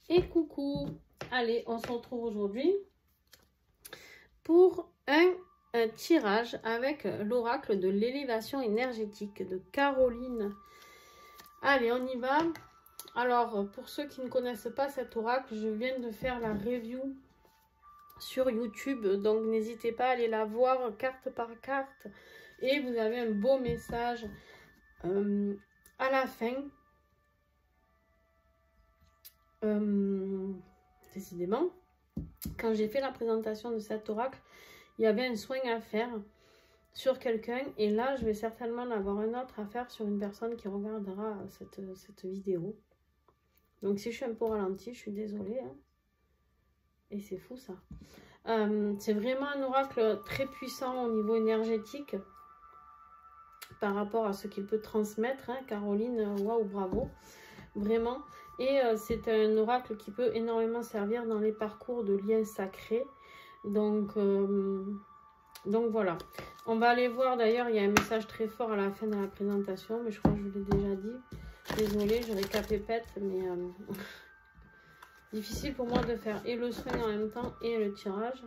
Et coucou. Allez, on se retrouve aujourd'hui pour un tirage avec l'oracle de l'élévation énergétique de Caroline. Allez, on y va. Alors, pour ceux qui ne connaissent pas cet oracle, je viens de faire la review sur YouTube, donc n'hésitez pas à aller la voir carte par carte. Et vous avez un beau message à la fin. Décidément, quand j'ai fait la présentation de cet oracle, il y avait un soin à faire sur quelqu'un, et là je vais certainement en avoir un autre à faire sur une personne qui regardera cette vidéo. Donc si je suis un peu ralentie, je suis désolée, hein. Et c'est fou ça. C'est vraiment un oracle très puissant au niveau énergétique par rapport à ce qu'il peut transmettre, hein. Caroline, waouh, bravo, vraiment. Et c'est un oracle qui peut énormément servir dans les parcours de liens sacrés. Donc voilà. On va aller voir, d'ailleurs, il y a un message très fort à la fin de la présentation, mais je crois que je vous l'ai déjà dit. Désolée, je récapépète, mais difficile pour moi de faire et le soin en même temps et le tirage.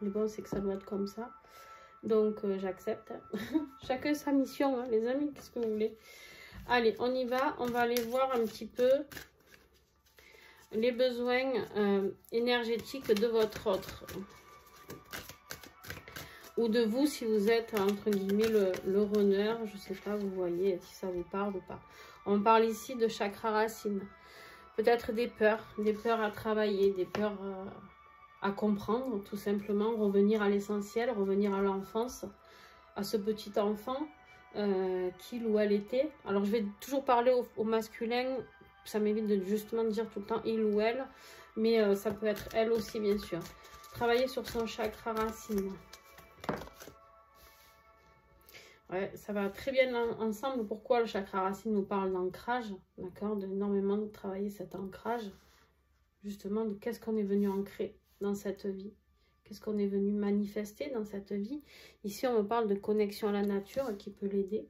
Mais bon, c'est que ça doit être comme ça. Donc j'accepte. Chacun sa mission, hein, les amis, qu'est-ce que vous voulez? Allez, on y va. On va aller voir un petit peu les besoins énergétiques de votre autre. Ou de vous, si vous êtes, entre guillemets, le runner. Je ne sais pas, vous voyez si ça vous parle ou pas. On parle ici de chakra racine. Peut-être des peurs à travailler, des peurs à comprendre, tout simplement. Revenir à l'essentiel, revenir à l'enfance, à ce petit enfant qu'il ou elle était. Alors, je vais toujours parler au masculin. Ça m'évite de justement dire tout le temps il ou elle. Mais ça peut être elle aussi, bien sûr. Travailler sur son chakra racine. Ouais, ça va très bien ensemble. Pourquoi le chakra racine nous parle d'ancrage, d'accord, d'énormément de travailler cet ancrage, justement, de qu'est-ce qu'on est venu ancrer dans cette vie, qu'est-ce qu'on est venu manifester dans cette vie. Ici, on me parle de connexion à la nature qui peut l'aider.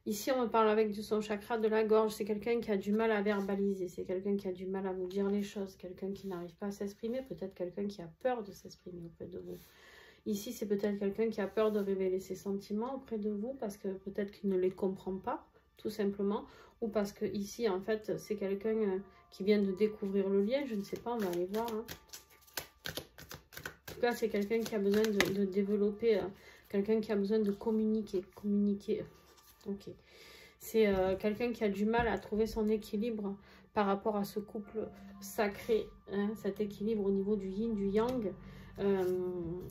Ici, on me parle avec son chakra de la gorge. C'est quelqu'un qui a du mal à verbaliser. C'est quelqu'un qui a du mal à vous dire les choses. Quelqu'un qui n'arrive pas à s'exprimer. Peut-être quelqu'un qui a peur de s'exprimer auprès de vous. Ici, c'est peut-être quelqu'un qui a peur de révéler ses sentiments auprès de vous. Parce que peut-être qu'il ne les comprend pas, tout simplement. Ou parce que ici, en fait, c'est quelqu'un qui vient de découvrir le lien. Je ne sais pas, on va aller voir, hein. En tout cas, c'est quelqu'un qui a besoin de développer. Quelqu'un qui a besoin de communiquer. Ok, c'est quelqu'un qui a du mal à trouver son équilibre par rapport à ce couple sacré, hein, cet équilibre au niveau du yin, du yang.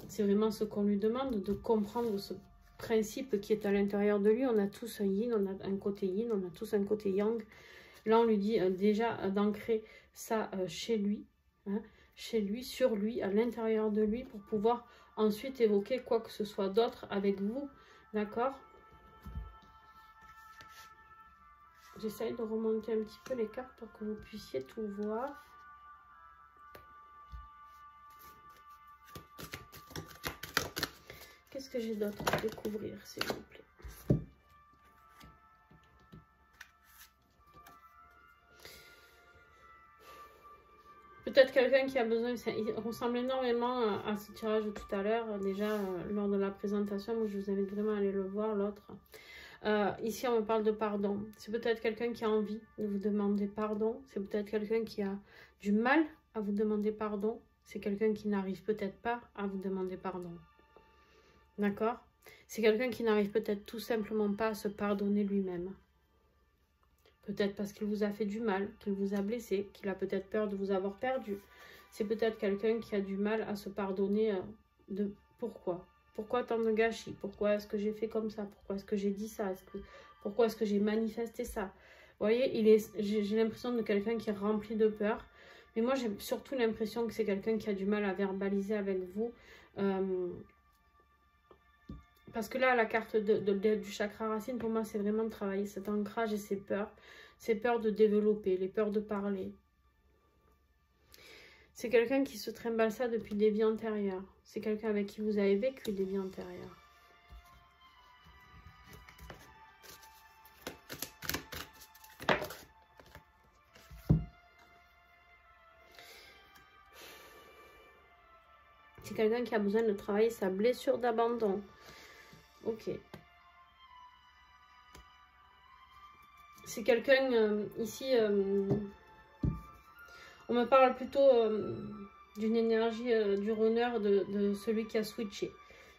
C'est vraiment ce qu'on lui demande, de comprendre ce principe qui est à l'intérieur de lui. On a tous un yin, on a un côté yin, on a tous un côté yang. Là, on lui dit déjà d'ancrer ça chez lui, hein, chez lui, sur lui, à l'intérieur de lui, pour pouvoir ensuite évoquer quoi que ce soit d'autre avec vous, d'accord? J'essaye de remonter un petit peu les cartes pour que vous puissiez tout voir. Qu'est-ce que j'ai d'autre à découvrir, s'il vous plaît? Peut-être quelqu'un qui a besoin, il ressemble énormément à ce tirage de tout à l'heure, déjà lors de la présentation. Moi, je vous invite vraiment à aller le voir, l'autre. Ici, on me parle de pardon. C'est peut-être quelqu'un qui a envie de vous demander pardon. C'est peut-être quelqu'un qui a du mal à vous demander pardon. C'est quelqu'un qui n'arrive peut-être pas à vous demander pardon. D'accord? C'est quelqu'un qui n'arrive peut-être tout simplement pas à se pardonner lui-même. Peut-être parce qu'il vous a fait du mal, qu'il vous a blessé, qu'il a peut-être peur de vous avoir perdu. C'est peut-être quelqu'un qui a du mal à se pardonner de pourquoi. Pourquoi tant de gâchis? Pourquoi est-ce que j'ai fait comme ça? Pourquoi est-ce que j'ai dit ça? Pourquoi est-ce que j'ai manifesté ça? Vous voyez, j'ai l'impression de quelqu'un qui est rempli de peur. Mais moi, j'ai surtout l'impression que c'est quelqu'un qui a du mal à verbaliser avec vous. Parce que là, la carte du chakra racine, pour moi, c'est vraiment de travailler cet ancrage et ses peurs. Ses peurs de développer, les peurs de parler. C'est quelqu'un qui se trimballe ça depuis des vies antérieures. C'est quelqu'un avec qui vous avez vécu des vies antérieures. C'est quelqu'un qui a besoin de travailler sa blessure d'abandon. Ok. C'est quelqu'un, ici, on me parle plutôt d'une énergie du runner, de celui qui a switché.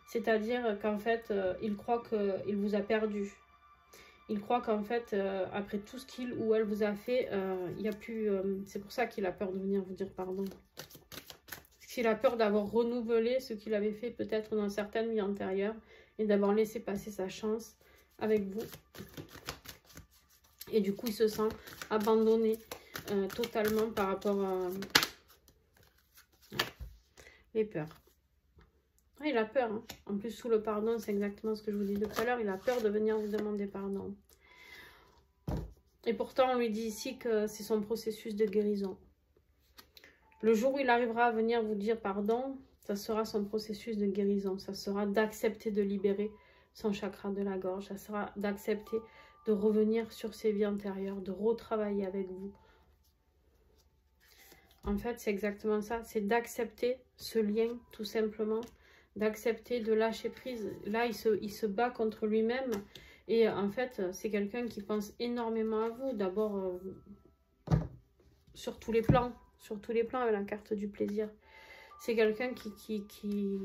C'est-à-dire qu'en fait, il croit qu'il vous a perdu. Il croit qu'en fait, après tout ce qu'il ou elle vous a fait, il n'y a plus... c'est pour ça qu'il a peur de venir vous dire pardon. Parce qu'il a peur d'avoir renouvelé ce qu'il avait fait peut-être dans certaines vies antérieures et d'avoir laissé passer sa chance avec vous. Et du coup, il se sent abandonné totalement par rapport à les peurs. Ah, il a peur. Hein. En plus, sous le pardon, c'est exactement ce que je vous dis tout à l'heure. Il a peur de venir vous demander pardon. Et pourtant, on lui dit ici que c'est son processus de guérison. Le jour où il arrivera à venir vous dire pardon, ça sera son processus de guérison. Ça sera d'accepter de libérer son chakra de la gorge. Ça sera d'accepter de revenir sur ses vies antérieures, de retravailler avec vous. En fait, c'est exactement ça. C'est d'accepter ce lien, tout simplement. D'accepter de lâcher prise. Là, il se bat contre lui-même. Et en fait, c'est quelqu'un qui pense énormément à vous. D'abord, sur tous les plans. Sur tous les plans, avec la carte du plaisir. C'est quelqu'un qui...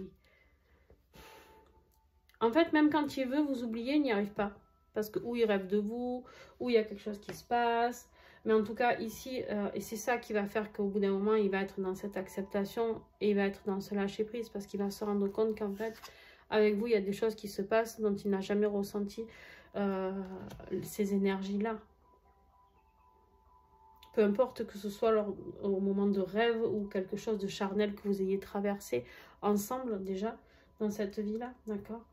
En fait, même quand il veut vous oublier, il n'y arrive pas. Parce que ou il rêve de vous, ou il y a quelque chose qui se passe. Mais en tout cas, ici, et c'est ça qui va faire qu'au bout d'un moment, il va être dans cette acceptation et il va être dans ce lâcher-prise parce qu'il va se rendre compte qu'en fait, avec vous, il y a des choses qui se passent dont il n'a jamais ressenti ces énergies-là. Peu importe que ce soit au moment de rêve ou quelque chose de charnel que vous ayez traversé ensemble déjà dans cette vie-là, d'accord ?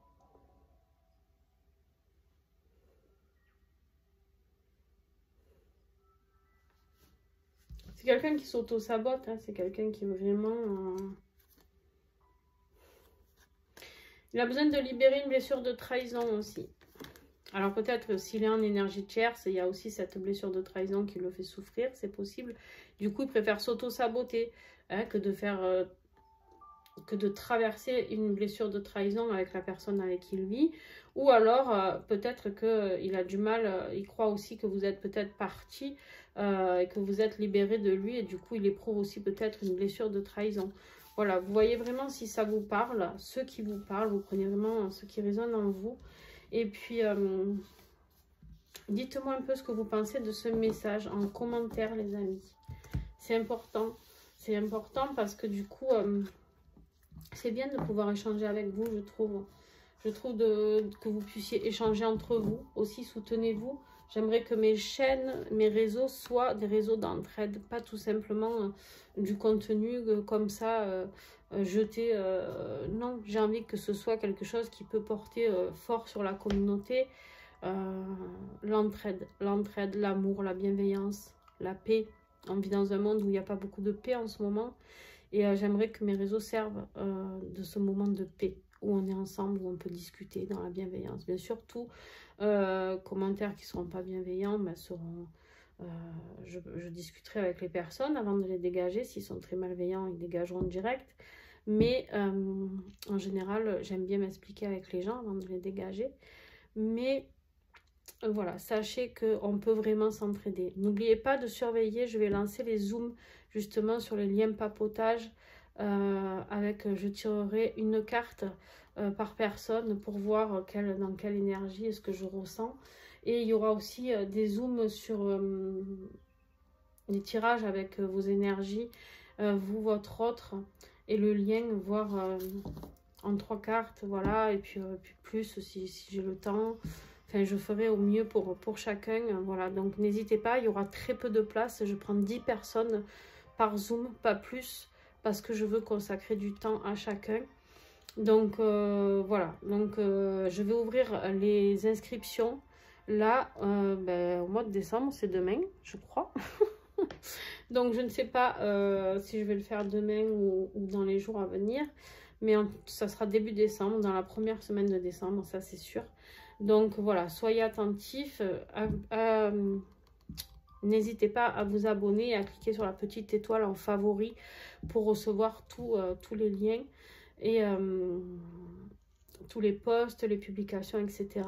C'est quelqu'un qui s'auto-sabote, hein, c'est quelqu'un qui vraiment... Il a besoin de libérer une blessure de trahison aussi. Alors peut-être s'il est en énergie tierce, il y a aussi cette blessure de trahison qui le fait souffrir, c'est possible. Du coup, il préfère s'auto-saboter hein, que de traverser une blessure de trahison avec la personne avec qui il vit. Ou alors, peut-être qu'il a du mal, il croit aussi que vous êtes peut-être parti et que vous êtes libéré de lui. Et du coup, il éprouve aussi peut-être une blessure de trahison. Voilà, vous voyez vraiment si ça vous parle, ceux qui vous parlent, vous prenez vraiment ce qui résonne en vous. Et puis, dites-moi un peu ce que vous pensez de ce message en commentaire, les amis. C'est important parce que du coup... c'est bien de pouvoir échanger avec vous, je trouve. Je trouve que vous puissiez échanger entre vous. Aussi, soutenez-vous. J'aimerais que mes chaînes, mes réseaux soient des réseaux d'entraide. Pas tout simplement du contenu comme ça, jeté. Non, j'ai envie que ce soit quelque chose qui peut porter fort sur la communauté. L'entraide, l'amour, la bienveillance, la paix. On vit dans un monde où il n'y a pas beaucoup de paix en ce moment. Et j'aimerais que mes réseaux servent de ce moment de paix, où on est ensemble, où on peut discuter dans la bienveillance. Bien sûr, tous commentaires qui ne seront pas bienveillants ben, seront... je discuterai avec les personnes avant de les dégager. S'ils sont très malveillants, ils dégageront direct. Mais en général, j'aime bien m'expliquer avec les gens avant de les dégager. Mais... voilà, sachez qu'on peut vraiment s'entraider. N'oubliez pas de surveiller, je vais lancer les zooms justement sur les liens papotage je tirerai une carte par personne pour voir dans quelle énergie est-ce que je ressens. Et il y aura aussi des zooms sur les tirages avec vos énergies, vous, votre autre, et le lien, voir en 3 cartes, voilà, et puis plus si j'ai le temps. Enfin, je ferai au mieux pour chacun. Voilà, donc n'hésitez pas, il y aura très peu de place. Je prends 10 personnes par Zoom, pas plus, parce que je veux consacrer du temps à chacun. Donc, voilà. Donc, je vais ouvrir les inscriptions. Là, au mois de décembre, c'est demain, je crois. Donc, je ne sais pas si je vais le faire demain ou dans les jours à venir. Mais ça sera début décembre, dans la première semaine de décembre, ça c'est sûr. Donc voilà, soyez attentifs, n'hésitez pas à vous abonner et à cliquer sur la petite étoile en favori pour recevoir tous les liens. et tous les posts, les publications, etc.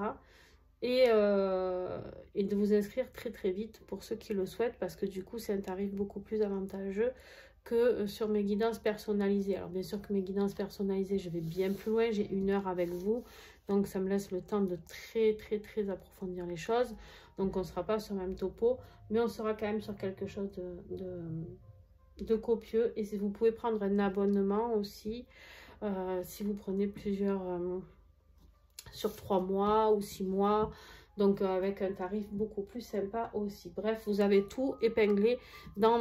Et de vous inscrire très très vite pour ceux qui le souhaitent, parce que du coup c'est un tarif beaucoup plus avantageux que sur mes guidances personnalisées. Alors bien sûr que mes guidances personnalisées, je vais bien plus loin, j'ai 1 heure avec vous, donc ça me laisse le temps de très approfondir les choses. Donc on ne sera pas sur le même topo, mais on sera quand même sur quelque chose de copieux. Et si vous pouvez prendre un abonnement aussi, si vous prenez plusieurs sur 3 mois ou 6 mois, donc avec un tarif beaucoup plus sympa aussi. Bref, vous avez tout épinglé dans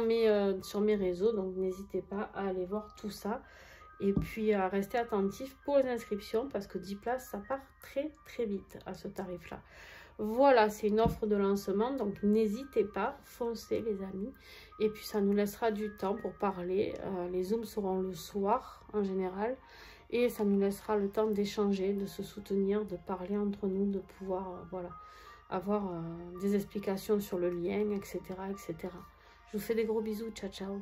sur mes réseaux, donc n'hésitez pas à aller voir tout ça. Et puis à rester attentif pour les inscriptions, parce que 10 places, ça part très vite à ce tarif-là. Voilà, c'est une offre de lancement, donc n'hésitez pas, foncez les amis. Et puis ça nous laissera du temps pour parler. Les zooms seront le soir en général. Et ça nous laissera le temps d'échanger, de se soutenir, de parler entre nous, de pouvoir voilà, avoir des explications sur le lien, etc., etc. Je vous fais des gros bisous, ciao ciao.